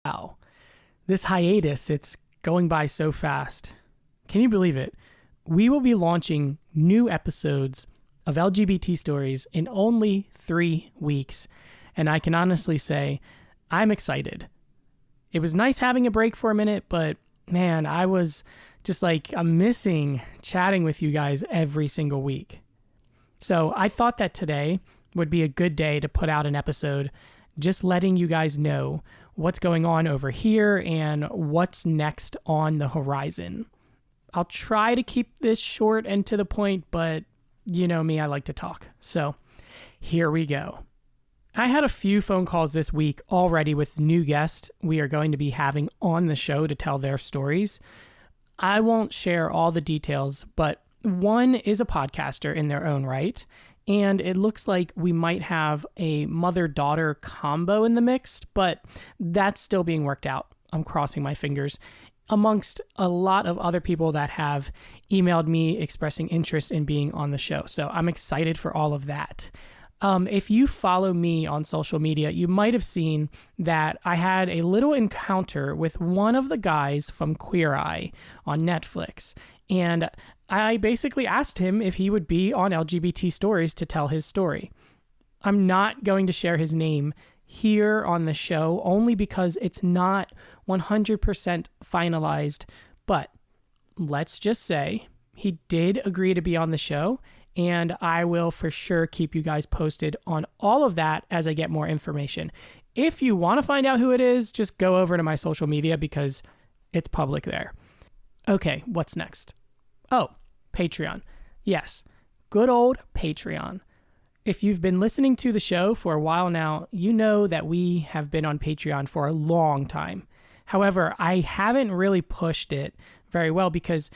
Wow. This hiatus, it's going by so fast. Can you believe it? We will be launching new episodes of LGBT Stories in only 3 weeks, and I can honestly say I'm excited. It was nice having a break for a minute, but man, I was just I'm missing chatting with you guys every single week. So I thought that today would be a good day to put out an episode just letting you guys know what's going on over here and what's next on the horizon. I'll try to keep this short and to the point, but you know me, I like to talk. So here we go. I had a few phone calls this week already with new guests we are going to be having on the show to tell their stories. I won't share all the details, but one is a podcaster in their own right, and it looks like we might have a mother-daughter combo in the mix, but that's still being worked out. I'm crossing my fingers. Amongst a lot of other people that have emailed me expressing interest in being on the show. So I'm excited for all of that. If you follow me on social media, you might have seen that I had a little encounter with one of the guys from Queer Eye on Netflix. And I basically asked him if he would be on LGBT Stories to tell his story. I'm not going to share his name here on the show only because it's not 100% finalized, but let's just say he did agree to be on the show, and I will for sure keep you guys posted on all of that as I get more information. If you want to find out who it is, just go over to my social media because it's public there. Okay, what's next? Oh, Patreon. Yes, good old Patreon. If you've been listening to the show for a while now, you know that we have been on Patreon for a long time. However, I haven't really pushed it very well because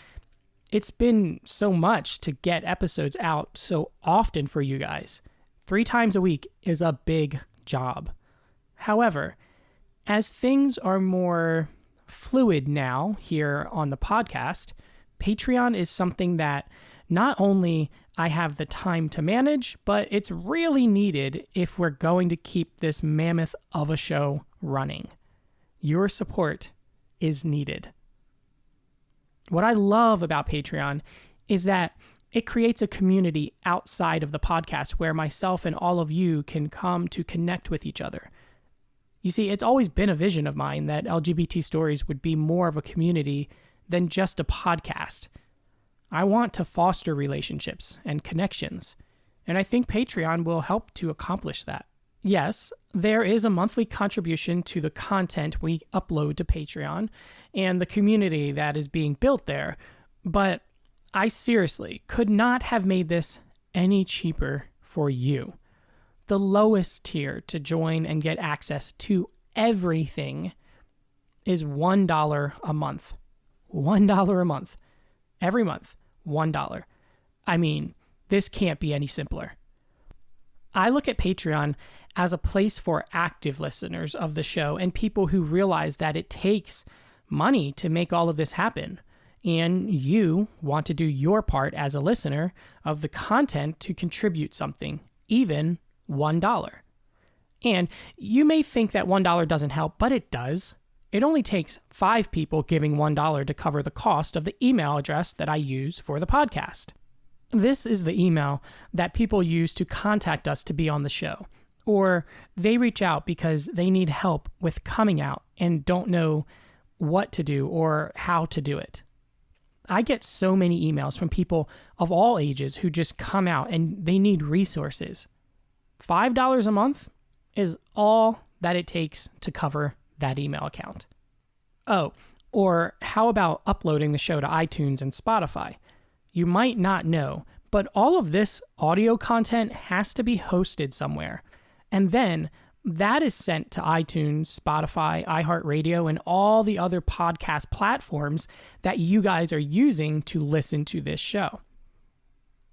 it's been so much to get episodes out so often for you guys. 3 times a week is a big job. However, as things are more fluid now here on the podcast, Patreon is something that not only I have the time to manage, but it's really needed if we're going to keep this mammoth of a show running. Your support is needed. What I love about Patreon is that it creates a community outside of the podcast where myself and all of you can come to connect with each other. You see, it's always been a vision of mine that LGBT Stories would be more of a community than just a podcast. I want to foster relationships and connections, and I think Patreon will help to accomplish that. Yes, there is a monthly contribution to the content we upload to Patreon and the community that is being built there, but I seriously could not have made this any cheaper for you. The lowest tier to join and get access to everything is $1 a month. $1 a month. Every month, $1. I mean, this can't be any simpler. I look at Patreon as a place for active listeners of the show and people who realize that it takes money to make all of this happen. And you want to do your part as a listener of the content to contribute something, even $1. And you may think that $1 doesn't help, but it does. It only takes 5 people giving $1 to cover the cost of the email address that I use for the podcast. This is the email that people use to contact us to be on the show, or they reach out because they need help with coming out and don't know what to do or how to do it. I get so many emails from people of all ages who just come out and they need resources. $5 a month is all that it takes to cover that email account. Oh, or how about uploading the show to iTunes and Spotify? You might not know, but all of this audio content has to be hosted somewhere. And then that is sent to iTunes, Spotify, iHeartRadio, and all the other podcast platforms that you guys are using to listen to this show.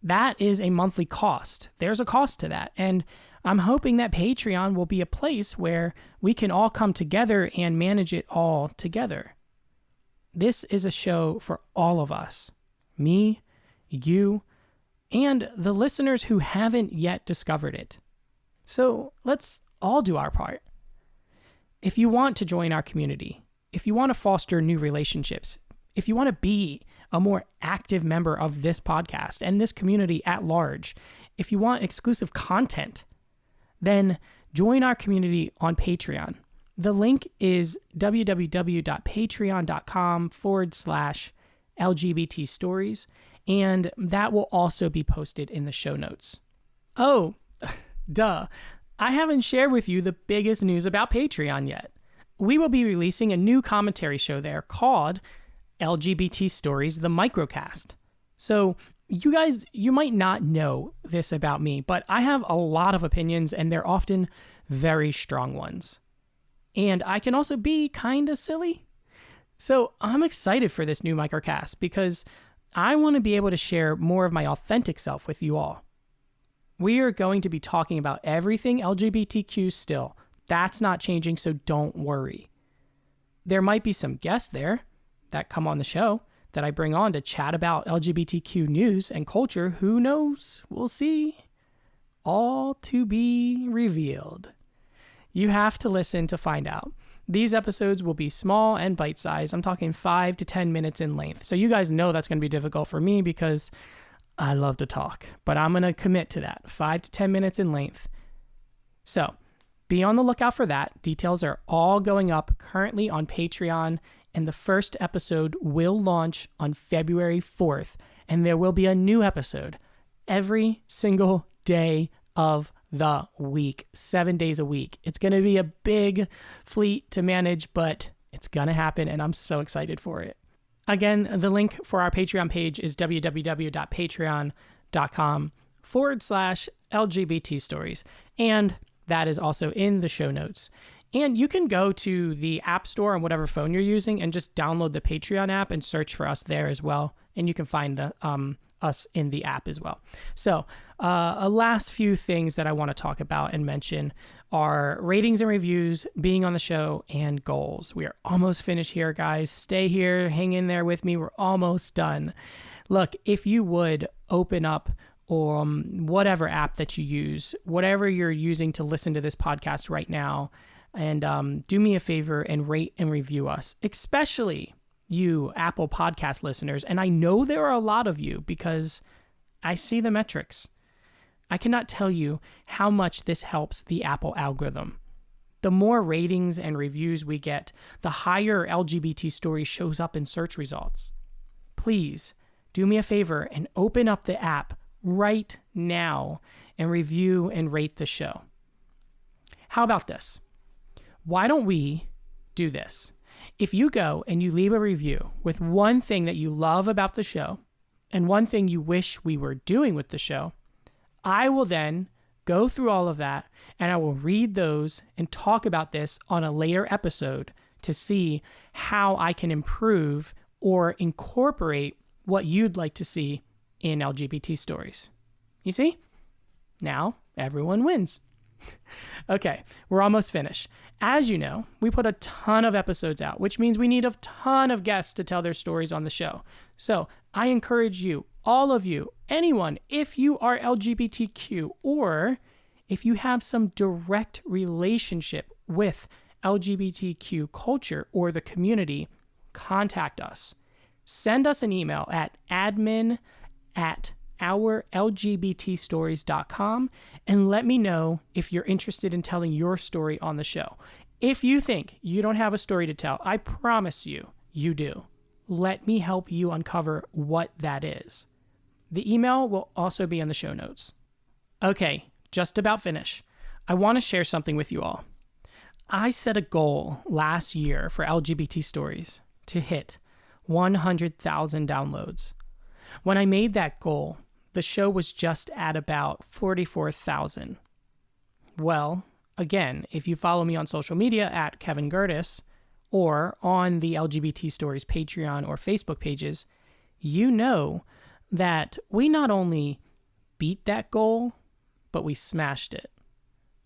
That is a monthly cost. There's a cost to that. And I'm hoping that Patreon will be a place where we can all come together and manage it all together. This is a show for all of us. Me, you, and the listeners who haven't yet discovered it. So let's all do our part. If you want to join our community, if you want to foster new relationships, if you want to be a more active member of this podcast and this community at large, if you want exclusive content, then join our community on Patreon. The link is www.patreon.com/LGBT Stories, and that will also be posted in the show notes. Oh, duh. I haven't shared with you the biggest news about Patreon yet. We will be releasing a new commentary show there called LGBT Stories, the Microcast. So you guys, you might not know this about me, but I have a lot of opinions, and they're often very strong ones. And I can also be kind of silly. So I'm excited for this new Microcast because I want to be able to share more of my authentic self with you all. We are going to be talking about everything LGBTQ still. That's not changing, so don't worry. There might be some guests there that come on the show that I bring on to chat about LGBTQ news and culture. Who knows? We'll see. All to be revealed. You have to listen to find out. These episodes will be small and bite-sized. I'm talking 5 to 10 minutes in length. So you guys know that's going to be difficult for me because I love to talk, but I'm going to commit to that, 5 to 10 minutes in length. So be on the lookout for that. Details are all going up currently on Patreon, and the first episode will launch on February 4th, and there will be a new episode every single day of the week, 7 days a week. It's going to be a big fleet to manage, but it's going to happen, and I'm so excited for it. Again, the link for our Patreon page is www.patreon.com/LGBT Stories. And that is also in the show notes. And you can go to the App Store on whatever phone you're using and just download the Patreon app and search for us there as well. And you can find us in the app as well. So a last few things that I want to talk about and mention are ratings and reviews, being on the show, and goals. We are almost finished here, guys. Stay here, hang in there with me. We're almost done. Look, if you would open up whatever app that you use, whatever you're using to listen to this podcast right now, and do me a favor and rate and review us, especially you Apple Podcast listeners. And I know there are a lot of you because I see the metrics. I cannot tell you how much this helps the Apple algorithm. The more ratings and reviews we get, the higher LGBT Stories shows up in search results. Please do me a favor and open up the app right now and review and rate the show. How about this? Why don't we do this? If you go and you leave a review with one thing that you love about the show and one thing you wish we were doing with the show, I will then go through all of that and I will read those and talk about this on a later episode to see how I can improve or incorporate what you'd like to see in LGBT Stories. You see? Now everyone wins. Okay, we're almost finished. As you know, we put a ton of episodes out, which means we need a ton of guests to tell their stories on the show. So I encourage you, all of you, anyone, if you are LGBTQ or if you have some direct relationship with LGBTQ culture or the community, contact us. Send us an email at admin@ourlgbtstories.com and let me know if you're interested in telling your story on the show. If you think you don't have a story to tell, I promise you, you do. Let me help you uncover what that is. The email will also be in the show notes. Okay, just about finished. I want to share something with you all. I set a goal last year for LGBT Stories to hit 100,000 downloads. When I made that goal, the show was just at about 44,000. Well, again, if you follow me on social media at Kevin Gerdes or on the LGBT Stories Patreon or Facebook pages, you know that we not only beat that goal, but we smashed it.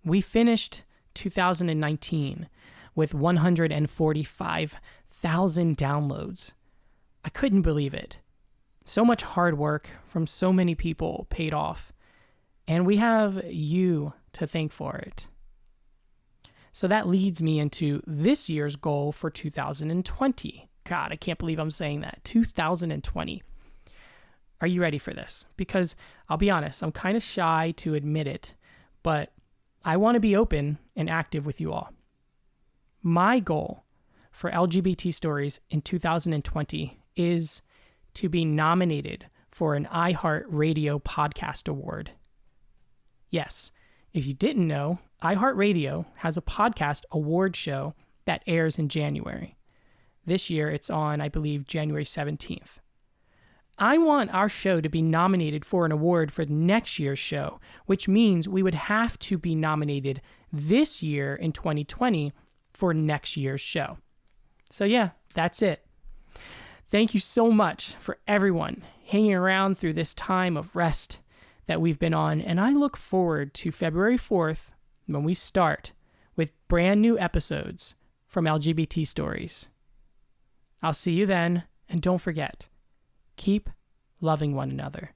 We finished 2019 with 145,000 downloads. I couldn't believe it. So much hard work from so many people paid off, and we have you to thank for it. So that leads me into this year's goal for 2020. God, I can't believe I'm saying that. 2020. Are you ready for this? Because I'll be honest, I'm kind of shy to admit it, but I want to be open and active with you all. My goal for LGBT Stories in 2020 is to be nominated for an iHeartRadio Podcast Award. Yes, if you didn't know, iHeartRadio has a podcast award show that airs in January. This year it's on, I believe, January 17th. I want our show to be nominated for an award for next year's show, which means we would have to be nominated this year in 2020 for next year's show. So yeah, that's it. Thank you so much for everyone hanging around through this time of rest that we've been on, and I look forward to February 4th when we start with brand new episodes from LGBT Stories. I'll see you then, and don't forget, keep loving one another.